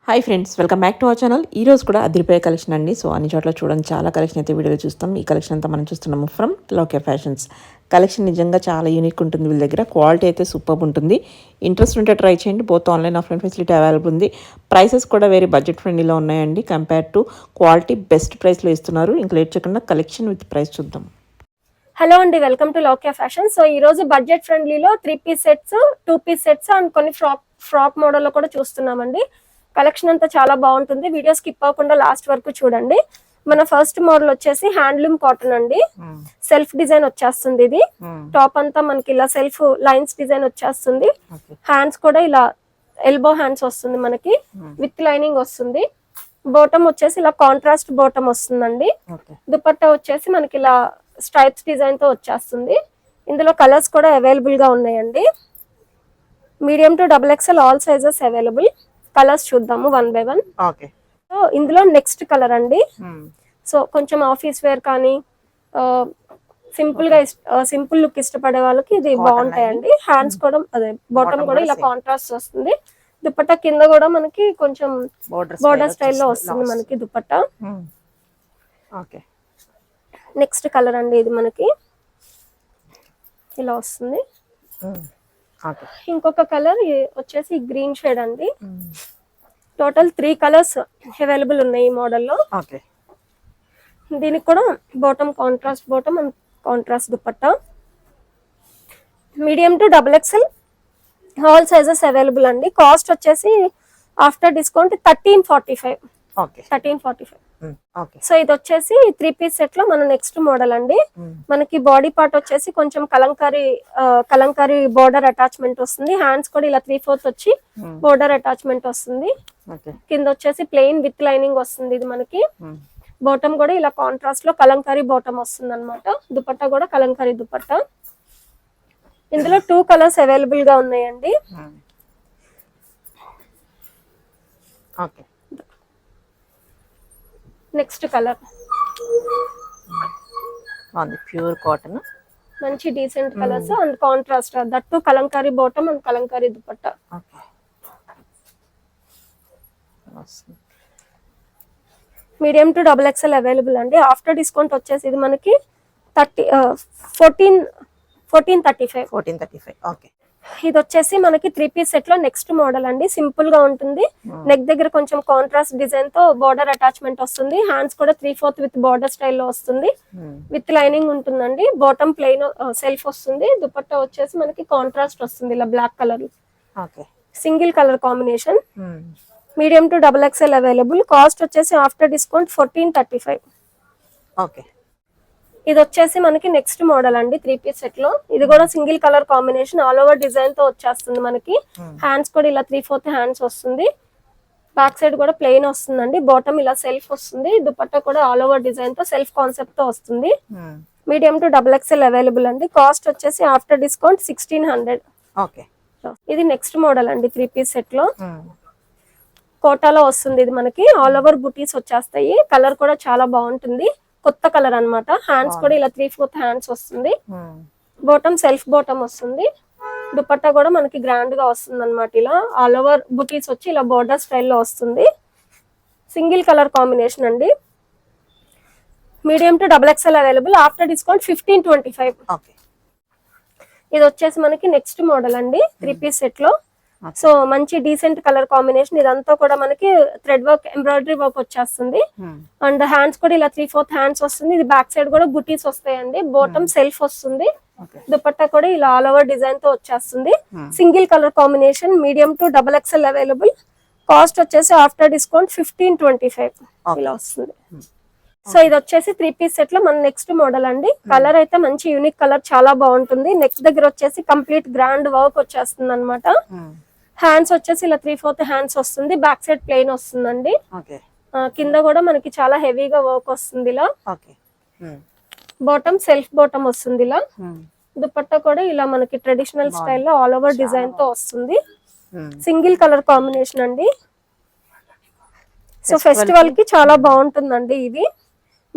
Hi friends, welcome back to our channel. ఈ రోజు కూడా అదిరిపోయే కలెక్షన్ అండి. సో అన్ని చోట్ల చూడండి, చాలా కలెక్షన్ అయితే వీడియోలో చూస్తాం. ఈ కలెక్షన్ అంతా మనం చూస్తున్నాము ఫ్రమ్ లోకే ఫ్యాషన్స్. కలెక్షన్ నిజంగా చాలా యూనిక్ ఉంటుంది వీళ్ళ దగ్గర. క్వాలిటీ అయితే సూపర్ ఉంటుంది. ఇంట్రెస్ట్ ఉంటే ట్రై చేయండి. Both online offline facility available ఉంది. ప్రైసెస్ కూడా వెరీ బడ్జెట్ ఫ్రెండ్లీలో ఉన్నాయండి. కంపేర్ టు క్వాలిటీ బెస్ట్ ప్రైస్లో ఇస్తున్నారు. ఇంకా లేట్ చేయకుండా కలెక్షన్ విత్ ప్రైస్ చూద్దాం. హలో అండి, వెల్కమ్ టు లోకే ఫ్యాషన్. సో ఈ రోజు బడ్జెట్ ఫ్రెండ్లీలో 3-పీస్ సెట్స్, 2-పీస్ సెట్స్ అండ్ కొన్ని ఫ్రాక్ మోడల్లో కూడా చూస్తున్నామండి. కలెక్షన్ అంతా చాలా బాగుంటుంది. వీడియో స్కిప్ అవ్వకుండా లాస్ట్ వరకు చూడండి. మన ఫస్ట్ మోడల్ వచ్చేసి హ్యాండ్లూమ్ కాటన్ అండి. సెల్ఫ్ డిజైన్ వచ్చేస్తుంది. ఇది టాప్ అంతా మనకి ఇలా సెల్ఫ్ లైన్స్ డిజైన్ వచ్చేస్తుంది. హ్యాండ్స్ కూడా ఇలా ఎల్బో హ్యాండ్స్ వస్తుంది మనకి, విత్ లైనింగ్ వస్తుంది. బాటమ్ వచ్చేసి ఇలా కాంట్రాస్ట్ బాటమ్ వస్తుందండి. దుపట్టా వచ్చేసి మనకి ఇలా స్ట్రైప్స్ డిజైన్ తో వచ్చేస్తుంది. ఇందులో కలర్స్ కూడా అవైలబుల్ గా ఉన్నాయండి. Medium to XXL all sizes available. Colours చూద్దాము వన్ బై వన్. సో ఇందులో నెక్స్ట్ కలర్ అండి. సో కొంచెం ఆఫీస్ వేర్ కానీ సింపుల్ లుక్ ఇష్టపడే వాళ్ళకి ఇది బాగుంటాయండి. హ్యాండ్స్ కూడా అదే బాటమ్ కూడా ఇలా కాంట్రాస్ట్ వస్తుంది. దుపట్టా కింద కూడా మనకి కొంచెం బోర్డర్ స్టైల్లో వస్తుంది మనకి దుపట్టా. నెక్స్ట్ కలర్ అండి, ఇది మనకి ఇలా వస్తుంది. ఇంకొక కలర్ వచ్చేసి గ్రీన్ షేడ్ అండి. టోటల్ 3 కలర్స్ అవైలబుల్ ఉన్నాయి ఈ మోడల్లో. దీనికి కూడా bottom contrast bottom and contrast dupatta. Medium to XXL all sizes available అండి. కాస్ట్ వచ్చేసి ఆఫ్టర్ డిస్కౌంట్ 1345. సో ఇది వచ్చేసి 3-పీస్ సెట్ లో మన నెక్స్ట్ మోడల్ అండి. మనకి బాడీ పార్ట్ వచ్చేసి కొంచెం కలంకారీ బోర్డర్ అటాచ్మెంట్ వస్తుంది. హ్యాండ్స్ కూడా ఇలా 3/4 వచ్చి బోర్డర్ అటాచ్మెంట్ వస్తుంది. కింద వచ్చేసి ప్లెయిన్ విత్ లైనింగ్ వస్తుంది. ఇది మనకి బాటమ్ కూడా ఇలా కాంట్రాస్ట్ లో కలంకారీ బాటమ్ వస్తుంది అనమాట. దుపట్టా కూడా కలంకారీ దుపట్టా. ఇందులో 2 కలర్స్ అవైలబుల్ గా ఉన్నాయండి. నెక్స్ట్ కలర్ ప్యూర్ కాటన్, మంచి decent colours and contrast. That Kalamkari bottom and Kalamkari dupatta. Medium to XXL available అండి. ఆఫ్టర్ డిస్కౌంట్ వచ్చేసి ఇది మనకి 1435. ఇది వచ్చేసి మనకి 3-పీస్ సెట్ లో నెక్స్ట్ మోడల్ అండి. సింపుల్ గా ఉంటుంది. నెక్ దగ్గర కొంచెం కాంట్రాస్ట్ డిజైన్ తో బార్డర్ అటాచ్మెంట్ వస్తుంది. హ్యాండ్స్ కూడా 3/4 విత్ బార్డర్ స్టైల్లో వస్తుంది. విత్ లైనింగ్ ఉంటుందండి. బాటమ్ ప్లెయిన్ సెల్ఫ్ వస్తుంది. దుపట్టా వచ్చేసి మనకి కాంట్రాస్ట్ వస్తుంది ఇలా black colour. Single colour combination. Medium to XXL available. Cost వచ్చేసి ఆఫ్టర్ డిస్కౌంట్ 1435. ఇది వచ్చేసి మనకి నెక్స్ట్ మోడల్ అండి 3-పీస్ సెట్ లో. ఇది కూడా single colour combination all over design తో వచ్చేస్తుంది మనకి. హ్యాండ్స్ కూడా ఇలా 3/4 హ్యాండ్స్ వస్తుంది. బ్యాక్ సైడ్ కూడా ప్లెయిన్ వస్తుందండి. బాటమ్ ఇలా సెల్ఫ్ వస్తుంది. దుపట్టా కూడా ఆల్ ఓవర్ డిజైన్ తో సెల్ఫ్ కాన్సెప్ట్ తో వస్తుంది. మీడియం టు XXL అవైలబుల్ అండి. కాస్ట్ వచ్చేసి ఆఫ్టర్ డిస్కౌంట్ 1600. ఇది నెక్స్ట్ మోడల్ అండి 3-పీస్ సెట్ లో. కోటాలో వస్తుంది. ఇది మనకి ఆల్ ఓవర్ బుటీస్ వచ్చేస్తాయి. కలర్ కూడా చాలా బాగుంటుంది. కొత్త కలర్ అన్నమాట. హ్యాండ్స్ కూడా ఇలా 3/4 హ్యాండ్స్ వస్తుంది. బాటమ్ సెల్ఫ్ బాటమ్ వస్తుంది. దుపట్టా కూడా మనకి గ్రాండ్ గా వస్తుంది అనమాట. ఇలా ఆల్ ఓవర్ బుటీస్ వచ్చి ఇలా బోర్డర్ స్టైల్లో వస్తుంది. సింగిల్ కలర్ కాంబినేషన్ అండి. Medium to XXL available. After discount 1525. ఇది వచ్చేసి మనకి నెక్స్ట్ మోడల్ అండి 3-పీస్ సెట్ లో. సో మంచి డీసెంట్ కలర్ కాంబినేషన్. ఇదంతా కూడా మనకి థ్రెడ్ వర్క్ ఎంబ్రాయిడరీ వర్క్ వచ్చేస్తుంది. అండ్ హ్యాండ్స్ కూడా ఇలా 3/4 హ్యాండ్స్ వస్తుంది. ఇది బ్యాక్ సైడ్ కూడా బుటీస్ వస్తాయండి. బాటమ్ సెల్ఫ్ వస్తుంది. దుపట్టా కూడా ఇలా ఆల్ ఓవర్ డిజైన్ తో వచ్చేస్తుంది. Single colour combination. Medium to XXL available. Cost వచ్చేసి ఆఫ్టర్ డిస్కౌంట్ 1525 ఇలా వస్తుంది. సో ఇది వచ్చేసి 3-పీస్ సెట్ లో మన నెక్స్ట్ మోడల్ అండి. కలర్ అయితే మంచి యూనిక్ కలర్, చాలా బాగుంటుంది. నెక్స్ట్ దగ్గర వచ్చేసి కంప్లీట్ గ్రాండ్ వర్క్ వచ్చేస్తుంది అనమాట. హ్యాండ్స్ వచ్చేసి ఇలా 3/4 హ్యాండ్స్ వస్తుంది. బ్యాక్ సైడ్ ప్లెయిన్ వస్తుందండి. కింద కూడా మనకి చాలా హెవీగా వర్క్ వస్తుంది ఇలా. బాటమ్ సెల్ఫ్ బాటమ్ వస్తుంది ఇలా. దుపట్టా కూడా ఇలా మనకి ట్రెడిషనల్ స్టైల్లో ఆల్ ఓవర్ డిజైన్ తో వస్తుంది. సింగిల్ కలర్ కాంబినేషన్ అండి. సో ఫెస్టివల్ కి చాలా బాగుంటుందండి ఇది.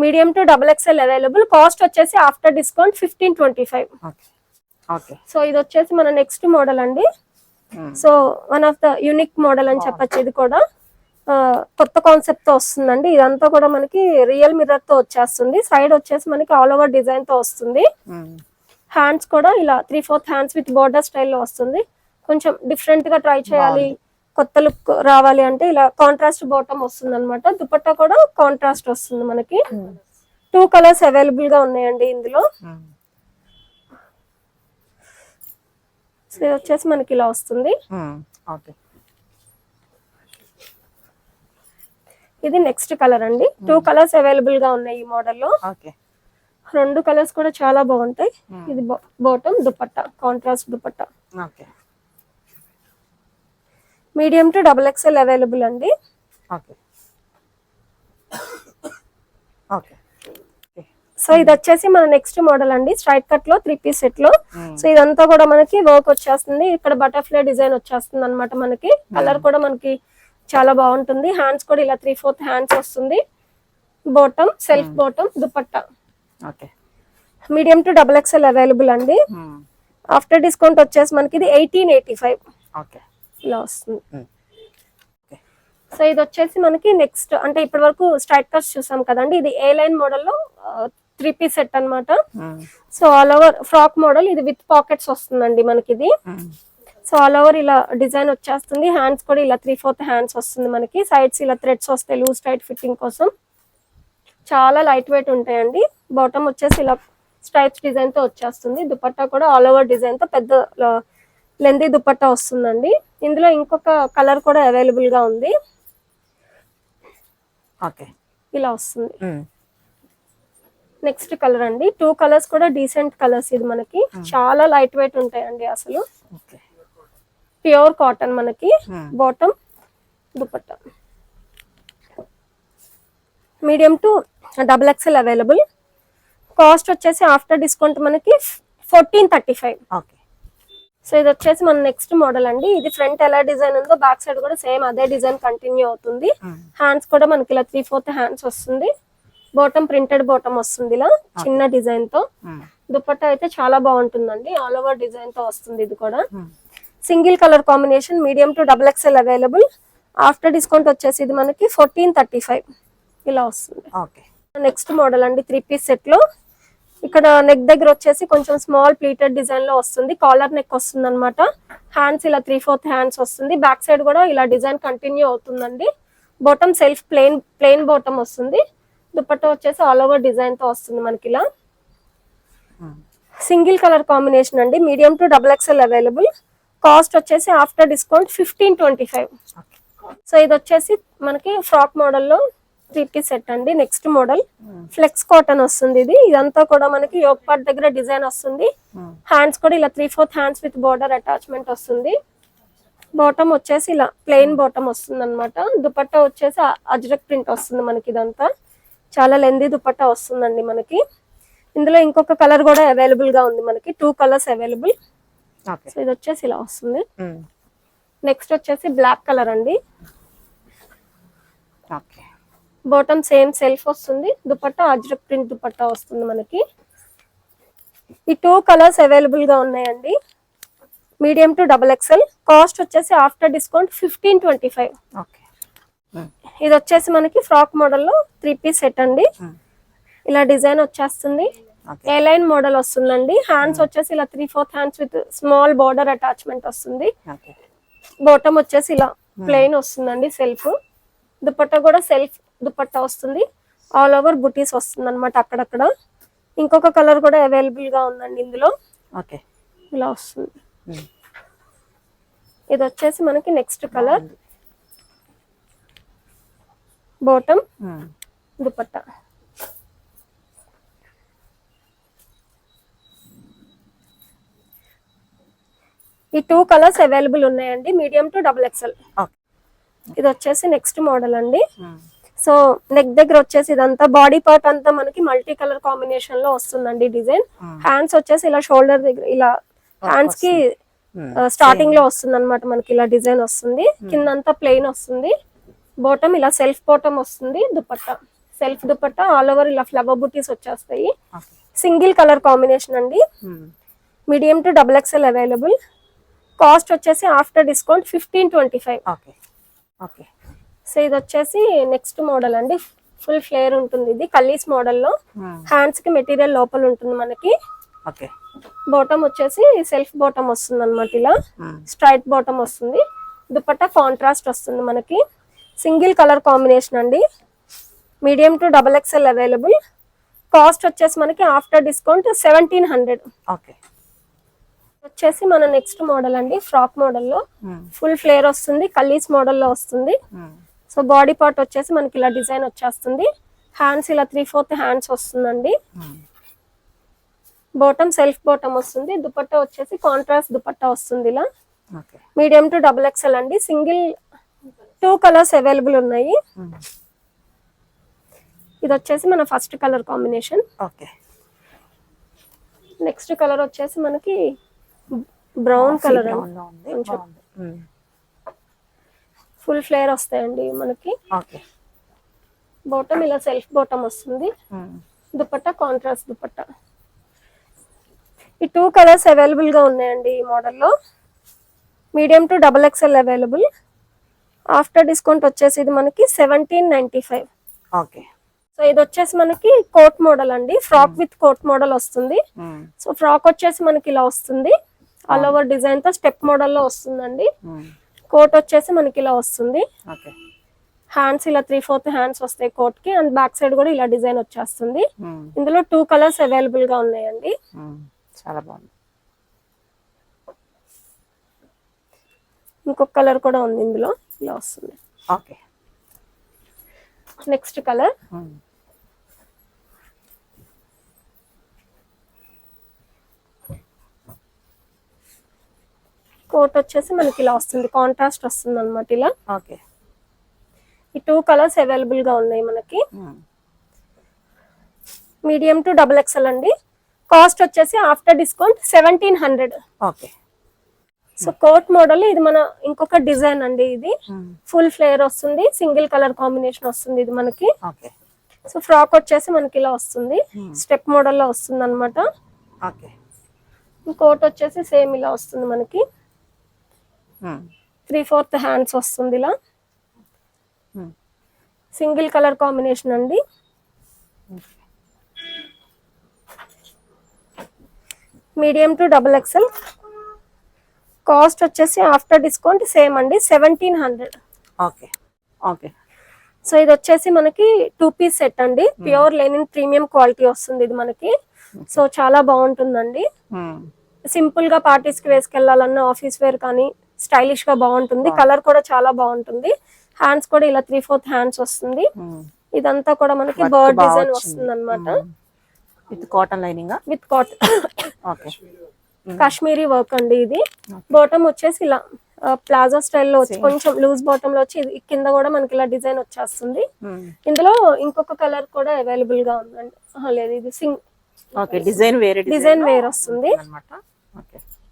Medium to XXL available. Cost వచ్చేసి ఆఫ్టర్ డిస్కౌంట్ 1525. సో ఇది వచ్చేసి మన నెక్స్ట్ మోడల్ అండి. So one of the unique model అని చెప్పచ్చు. ఇది కూడా కొత్త కాన్సెప్ట్ తో వస్తుందండి. ఇదంతా కూడా మనకి రియల్ మిర్రర్ తో వచ్చేస్తుంది. సైడ్ వచ్చేసి మనకి ఆల్ ఓవర్ డిజైన్ తో వస్తుంది. హ్యాండ్స్ కూడా ఇలా 3/4 హ్యాండ్స్ విత్ బోర్డర్ స్టైల్లో వస్తుంది. కొంచెం డిఫరెంట్ గా ట్రై చేయాలి, కొత్త లుక్ రావాలి అంటే ఇలా కాంట్రాస్ట్ బాటమ్ వస్తుంది అనమాట. దుపట్టా కూడా కాంట్రాస్ట్ వస్తుంది మనకి. 2 కలర్స్ అవైలబుల్ గా ఉన్నాయండి ఇందులో. సో ఇది వచ్చేసి మనకి ఇలా వస్తుంది. ఇది నెక్స్ట్ కలర్ అండి. 2 కలర్స్ అవైలబుల్ గా ఉన్నాయి ఈ మోడల్లో. 2 కలర్స్ కూడా చాలా బాగుంటాయి. ఇది bottom, dupatta contrast dupatta. Medium to XXL available అండి. సో ఇది వచ్చేసి మన నెక్స్ట్ మోడల్ అండి. స్ట్రైట్ కట్ లో 3 పీస్ సెట్ లో. సో ఇదంతా కూడా మనకి వర్క్ వచ్చేస్తుంది. ఇక్కడ బటర్ఫ్లై డిజైన్ వచ్చేస్తుంది అనమాట మనకి. కలర్ కూడా మనకి చాలా బాగుంటుంది. హ్యాండ్స్ కూడా ఇలా 3/4 హ్యాండ్స్ వస్తుంది. Bottom self bottom, dupatta medium to XXL available అండి. ఆఫ్టర్ డిస్కౌంట్ వచ్చేసి మనకి ఇది 1885 ఇలా వస్తుంది. సో ఇది వచ్చేసి మనకి నెక్స్ట్ అంటే ఇప్పటి వరకు స్ట్రైట్ కట్స్ చూసాం కదండి. ఇది ఏ లైన్ మోడల్ లో 3 పీస్ సెట్ అన్నమాట. So all over frock model. ఇది విత్ పాకెట్స్ వస్తుందండి మనకి ఇది. సో ఆల్ ఓవర్ ఇలా డిజైన్ వచ్చేస్తుంది. హ్యాండ్స్ కూడా ఇలా 3/4 హ్యాండ్స్ వస్తుంది మనకి. సైడ్స్ ఇలా థ్రెడ్స్ వస్తాయి లూజ్ టైట్ ఫిట్టింగ్ కోసం. చాలా లైట్ వెయిట్ ఉంటాయండి. బాటమ్ వచ్చేసి ఇలా స్ట్రైప్స్ డిజైన్ తో వచ్చేస్తుంది. దుపట్టా కూడా ఆల్ ఓవర్ డిజైన్ తో పెద్ద లెందీ దుపట్టా వస్తుందండి. ఇందులో ఇంకొక కలర్ కూడా అవైలబుల్ గా ఉంది. ఇలా వస్తుంది. నెక్స్ట్ కలర్ అండి. 2 కలర్స్ కూడా డీసెంట్ కలర్స్. ఇది మనకి చాలా లైట్ వెయిట్ ఉంటాయండి అసలు. ప్యూర్ కాటన్ మనకి. Bottom, dupatta medium to XXL available. Cost వచ్చేసి ఆఫ్టర్ డిస్కౌంట్ మనకి 1435. సో ఇది వచ్చేసి మన నెక్స్ట్ మోడల్ అండి. ఇది ఫ్రంట్ ఎలా డిజైన్ ఉందో బ్యాక్ సైడ్ కూడా సేమ్ అదే డిజైన్ కంటిన్యూ అవుతుంది. హ్యాండ్స్ కూడా మనకి ఇలా 3/4 హ్యాండ్స్ వస్తుంది. బాటమ్ ప్రింటెడ్ బాటమ్ వస్తుంది ఇలా చిన్న డిజైన్ తో. దుపట్టా అయితే చాలా బాగుంటుందండి. ఆల్ ఓవర్ డిజైన్ తో వస్తుంది. ఇది కూడా single colour combination. Medium to XXL available. After discount వచ్చేసి ఇది మనకి 1435 ఇలా వస్తుంది. నెక్స్ట్ మోడల్ అండి 3 పీస్ సెట్ లో. ఇక్కడ నెక్ దగ్గర వచ్చేసి కొంచెం స్మాల్ ప్లీటెడ్ డిజైన్ లో వస్తుంది. కాలర్ నెక్ వస్తుంది అనమాట. హ్యాండ్స్ ఇలా 3/4 హ్యాండ్స్ వస్తుంది. బ్యాక్ సైడ్ కూడా ఇలా డిజైన్ కంటిన్యూ అవుతుందండి. బాటమ్ సెల్ఫ్ ప్లెయిన్ బాటమ్ వస్తుంది. దుపట్టా వచ్చేసి ఆల్ ఓవర్ డిజైన్ తో వస్తుంది మనకి ఇలా. సింగిల్ కలర్ కాంబినేషన్ అండి. Medium to XXL available. Cost వచ్చేసి ఆఫ్టర్ డిస్కౌంట్ 1525. సో ఇది వచ్చేసి మనకి ఫ్రాక్ మోడల్లో 3 పీస్ సెట్ అండి. నెక్స్ట్ మోడల్ ఫ్లెక్స్ కాటన్ వస్తుంది. ఇదంతా కూడా మనకి యోక్ పార్ట్ దగ్గర డిజైన్ వస్తుంది. హ్యాండ్స్ కూడా ఇలా 3/4 హ్యాండ్స్ విత్ బోర్డర్ అటాచ్మెంట్ వస్తుంది. బాటమ్ వచ్చేసి ఇలా ప్లెయిన్ బాటమ్ వస్తుంది అనమాట. దుపట్టా వచ్చేసి అజ్రక్ ప్రింట్ వస్తుంది మనకి. ఇదంతా చాలా లెందీ దుపట్టా వస్తుందండి మనకి. ఇందులో ఇంకొక కలర్ కూడా అవైలబుల్ గా ఉంది మనకి. 2 కలర్స్ అవైలబుల్. సో ఇది వచ్చేసి ఇలా వస్తుంది. నెక్స్ట్ వచ్చేసి బ్లాక్ కలర్ అండి. బాటమ్ సేమ్ సెల్ఫ్ వస్తుంది. దుపట్టా అజ్రక్ ప్రింట్ దుపట్టా వస్తుంది మనకి. ఈ 2 కలర్స్ అవైలబుల్ గా ఉన్నాయండి. Medium to XXL. కాస్ట్ వచ్చేసి ఆఫ్టర్ డిస్కౌంట్ 1525. ఇది వచ్చేసి మనకి ఫ్రాక్ మోడల్లో 3 పీస్ సెట్ అండి. ఇలా డిజైన్ వచ్చేస్తుంది. ఏ లైన్ మోడల్ వస్తుందండి. హ్యాండ్స్ వచ్చేసి ఇలా 3/4 hands with small border attachment వస్తుంది. బాటమ్ వచ్చేసి ఇలా ప్లెయిన్ వస్తుందండి సెల్ఫ్. దుపట్టా కూడా సెల్ఫ్ దుపట్టా వస్తుంది. ఆల్ ఓవర్ బుటీస్ వస్తుంది అనమాట అక్కడక్కడ. ఇంకొక కలర్ కూడా అవైలబుల్ గా ఉందండి ఇందులో. ఇలా వస్తుంది. ఇది వచ్చేసి మనకి నెక్స్ట్ కలర్. బాటమ్, దుపట్టా ఈ 2 కలర్స్ అవైలబుల్ ఉన్నాయండి. Medium to XXL. ఇది వచ్చేసి నెక్స్ట్ మోడల్ అండి. సో నెక్ దగ్గర వచ్చేసి ఇదంతా బాడీ పార్ట్ అంతా మనకి మల్టీ కలర్ కాంబినేషన్ లో వస్తుందండి డిజైన్. హ్యాండ్స్ వచ్చేసి ఇలా షోల్డర్ దగ్గర ఇలా హ్యాండ్స్ కి స్టార్టింగ్ లో వస్తుంది అనమాట మనకి. ఇలా డిజైన్ వస్తుంది. కిందంతా ప్లెయిన్ వస్తుంది. బాటమ్ ఇలా సెల్ఫ్ బాటమ్ వస్తుంది. Dupatta self dupatta all over ఇలా ఫ్లవర్ బుటీస్ వచ్చేస్తాయి. సింగిల్ కలర్ కాంబినేషన్ అండి. Medium to XXL available. Cost వచ్చేసి ఆఫ్టర్ డిస్కౌంట్ 1525. సో ఇది వచ్చేసి నెక్స్ట్ మోడల్ అండి, ఫుల్ ఫ్లేర్ ఉంటుంది. ఇది కల్లీస్ మోడల్లో హ్యాండ్స్ కి మెటీరియల్ లోపల ఉంటుంది మనకి. ఓకే. బాటమ్ వచ్చేసి సెల్ఫ్ బాటమ్ వస్తుంది అనమాట, ఇలా స్ట్రైట్ బాటమ్ వస్తుంది. దుపట్టా కాంట్రాస్ట్ వస్తుంది మనకి. సింగిల్ కలర్ కాంబినేషన్ అండి, medium to XXL available. Cost వచ్చేసి మనకి ఆఫ్టర్ డిస్కౌంట్ 1700. ఓకే. వచ్చేసి మన నెక్స్ట్ మోడల్ అండి, ఫ్రాక్ మోడల్లో ఫుల్ ఫ్లేర్ వస్తుంది, కల్లీస్ మోడల్లో వస్తుంది. సో బాడీ పార్ట్ వచ్చేసి మనకి ఇలా డిజైన్ వచ్చేస్తుంది. హ్యాండ్స్ ఇలా 3/4 హ్యాండ్స్ వస్తుందండి. బాటమ్ సెల్ఫ్ బాటమ్ వస్తుంది. దుపట్టా వచ్చేసి కాంట్రాస్ట్ దుపట్టా వస్తుంది ఇలా. మీడియం టు XXL అండి. సింగిల్ 2 కలర్స్ అవైలబుల్ ఉన్నాయి. ఇది వచ్చేసి మన first colour combination. Okay. Next colour వచ్చేసి మనకి బ్రౌన్ కలర్, ఫుల్ ఫ్లేర్ వస్తాయండి మనకి. ఓకే. బాటమ్ ఇలా సెల్ఫ్ బాటమ్ వస్తుంది. దుపట్టా కాంట్రాస్ట్ దుపట్టా. ఈ 2 కలర్స్ అవైలబుల్ గా ఉన్నాయండి ఈ మోడల్లో. Medium to XXL available. After discount వచ్చేసి ఇది మనకి 1795. ఓకే. సో ఇది వచ్చేసి మనకి కోట్ మోడల్ అండి, ఫ్రాక్ విత్ కోట్ మోడల్ వస్తుంది. సో ఫ్రాక్ వచ్చేసి మనకి ఇలా వస్తుంది, ఆల్ ఓవర్ డిజైన్ తో స్టెప్ మోడల్ లో వస్తుందండి. కోట్ వచ్చేసి మనకి ఇలా వస్తుంది. హ్యాండ్స్ ఇలా 3/4 హ్యాండ్స్ వస్తాయి కోట్ కి, అండ్ బ్యాక్ సైడ్ కూడా ఇలా డిజైన్ వచ్చేస్తుంది. ఇందులో 2 కలర్స్ అవైలబుల్ గా ఉన్నాయండి. చాలా బాగుంది. ఇంకొక కలర్ కూడా ఉంది ఇందులో, ఇలా వస్తుంది. ఓకే. నెక్స్ట్ కలర్ కోట్ వచ్చేసి మనకి ఇలా వస్తుంది, కాంట్రాస్ట్ వస్తుంది అనమాట ఇలా. ఓకే. ఈ 2 కలర్స్ అవైలబుల్ గా ఉన్నాయి మనకి. మీడియం టు XXL అండి. కాస్ట్ వచ్చేసి after discount 1700. Okay. So coat model ఇది మన ఇంకొక డిజైన్ అండి. ఇది ఫుల్ ఫ్లేర్ వస్తుంది, సింగిల్ కలర్ కాంబినేషన్ వస్తుంది ఇది మనకి. ఓకే. సో ఫ్రాక్ వచ్చేసి మనకి ఇలా వస్తుంది, స్టెప్ మోడల్ లో వస్తుంది అనమాట. ఓకే. కోట్ వచ్చేసి సేమ్ ఇలా వస్తుంది మనకి. 3/4 హ్యాండ్స్ వస్తుంది ఇలా. సింగిల్ కలర్ కాంబినేషన్ అండి. Medium to XXL. కాస్ట్ వచ్చేసి ఆఫ్టర్ డిస్కౌంట్ సేమ్ అండి, 1700. ఓకే. ఓకే. సో ఇది వచ్చేసి మనకి 2 పీస్ సెట్ అండి, ప్యూర్ లెనిన్ ప్రీమియం క్వాలిటీ వస్తుంది ఇది మనకి. సో చాలా బాగుంటుందండి. సింపుల్ గా పార్టీస్ కి వేసుకెళ్లాలన్నా, ఆఫీస్ వేర్ కానీ స్టైలిష్ గా బాగుంటుంది. కలర్ కూడా చాలా బాగుంటుంది. హ్యాండ్స్ కూడా ఇలా 3/4 హ్యాండ్స్ వస్తుంది. ఇదంతా కూడా మనకి బర్డ్ డిజైన్ వస్తుంది అనమాట. With cotton lining, with cotton. Okay. Kashmiri work అండి ఇది. బాటమ్ వచ్చేసి ఇలా ప్లాజో స్టైల్లో వచ్చి కొంచెం లూజ్ బాటమ్ లో వచ్చి కింద కూడా మనకి ఇలా డిజైన్ వచ్చేస్తుంది. ఇందులో ఇంకొక కలర్ కూడా అవైలబుల్ గా ఉందండి. లేదు, ఇది డిజైన్ వేర్ వస్తుంది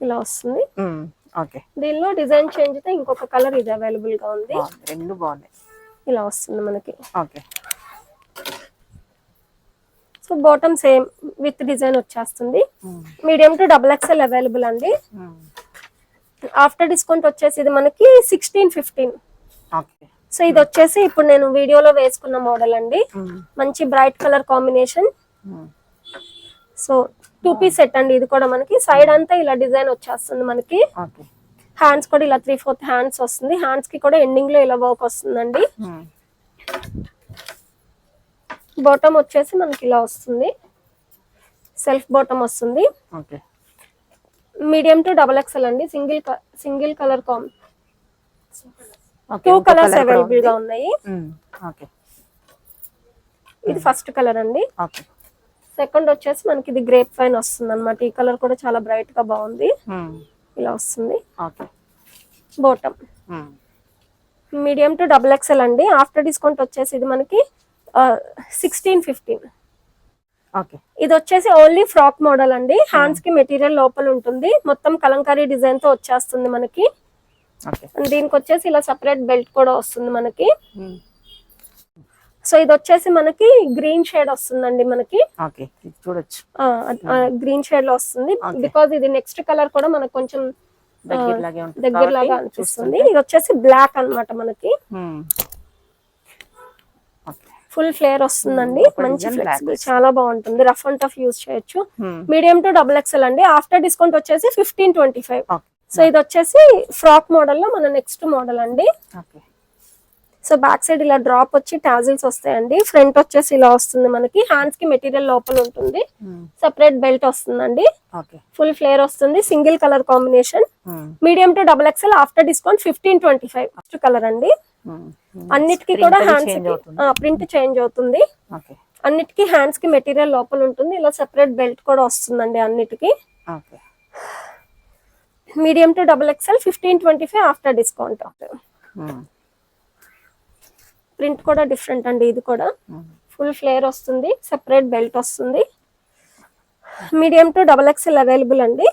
ఇలా వస్తుంది. ఓకే. దీనిలో డిజైన్ చేంజ్ అయితే ఇంకొక కలర్ ఇది అవైలబుల్ గా ఉంది. రెండు బాగున్నాయి. ఇలా వస్తుంది మనకి. Okay. So bottom same with design వచ్చేస్తుంది. మీడియం టు XXL అవైలబుల్ అండి. ఆఫ్టర్ డిస్కౌంట్ వచ్చేసి ఇది మనకి 1615. ఓకే. సో ఇది వచ్చేసి ఇప్పుడు నేను వీడియోలో వేసుకున్న మోడల్ అండి, మంచి bright colour combination. So 2 piece set అండి ఇది కూడా మనకి. సైడ్ అంతా ఇలా డిజైన్ వచ్చేస్తుంది మనకి. హ్యాండ్స్ కూడా ఇలా 3/4 హ్యాండ్స్ వస్తుంది. హ్యాండ్స్ కి కూడా ఎండింగ్ లో ఇలా వర్క్ వస్తుందండి. బాటమ్ వచ్చేసి మనకి ఇలా వస్తుంది, సెల్ఫ్ బాటమ్ వస్తుంది. మీడియం టు XXL అండి. సింగిల్ కలర్ 2 కలర్స్ అవైలబుల్ గా ఉన్నాయి. ఇది ఫస్ట్ కలర్ అండి. సెకండ్ వచ్చేసి మనకి ఇది గ్రేప్ వైన్ వస్తుంది అనమాట. ఈ కలర్ కూడా చాలా బ్రైట్ గా బాగుంది, ఇలా వస్తుంది. బాటమ్ మీడియం టు XXL అండి. ఆఫ్టర్ డిస్కౌంట్ వచ్చేసి ఇది మనకి 1615. ఇది వచ్చేసి ఓన్లీ ఫ్రాక్ మోడల్ అండి. హ్యాండ్స్ కి మెటీరియల్ లోపల ఉంటుంది, మొత్తం కలంకారీ డిజైన్ తో వచ్చేస్తుంది మనకి. దీనికి వచ్చేసి ఇలా సెపరేట్ బెల్ట్ కూడా వస్తుంది మనకి. సో ఇది వచ్చేసి మనకి గ్రీన్ షేడ్ వస్తుందండి మనకి. చూడొచ్చు, గ్రీన్ షేడ్ లో వస్తుంది. బికాజ్ ఇది నెక్స్ట్ కలర్ కూడా మనకు కొంచెం దగ్గరలాగా అనిపిస్తుంది. ఇది వచ్చేసి బ్లాక్ అన్నమాట మనకి. ఫుల్ ఫ్లేర్ వస్తుందండి, ఒక మంచి design ఫ్లెక్సిబుల్, black. చాలా బాగుంటుంది. రఫ్ అండ్ టఫ్ యూజ్ చేయొచ్చు. Hmm. Medium to double XL అండి. ఆఫ్టర్ డిస్కౌంట్ వచ్చేసి 1525. ఓకే సో ఇది వచ్చేసి ఫ్రాక్ మోడల్ లో మన నెక్స్ట్ మోడల్ అండి. ఓకే సో బ్యాక్ సైడ్ ఇలా డ్రాప్ వచ్చి టాజిల్స్ వస్తాయండి. ఫ్రంట్ వచ్చేసి ఇలా వస్తుంది మనకి. హ్యాండ్స్ కి మెటీరియల్ లోపల ఉంటుంది. సెపరేట్ బెల్ట్ వస్తుందండి. ఓకే ఫుల్ ఫ్లేర్ వస్తుంది. Single colour combination. Medium to double XL after discount 1525. First colour అండి. అన్నిటికీ కూడా హ్యాండ్స్ ప్రింట్ చేంజ్ అవుతుంది. ఓకే అన్నిటికీ హ్యాండ్స్ కి మెటీరియల్ లోపల ఉంటుంది. ఇలా సెపరేట్ బెల్ట్ కూడా వస్తుందండి అన్నిటికీ. Okay medium to double XL 1525 after discount. Print కూడా డిఫరెంట్ అండి. ఇది కూడా ఫుల్ ఫ్లేర్ వస్తుంది. సెపరేట్ బెల్ట్ వస్తుంది. Medium to double XL available అండి.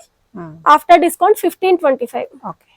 After discount 1525. ఓకే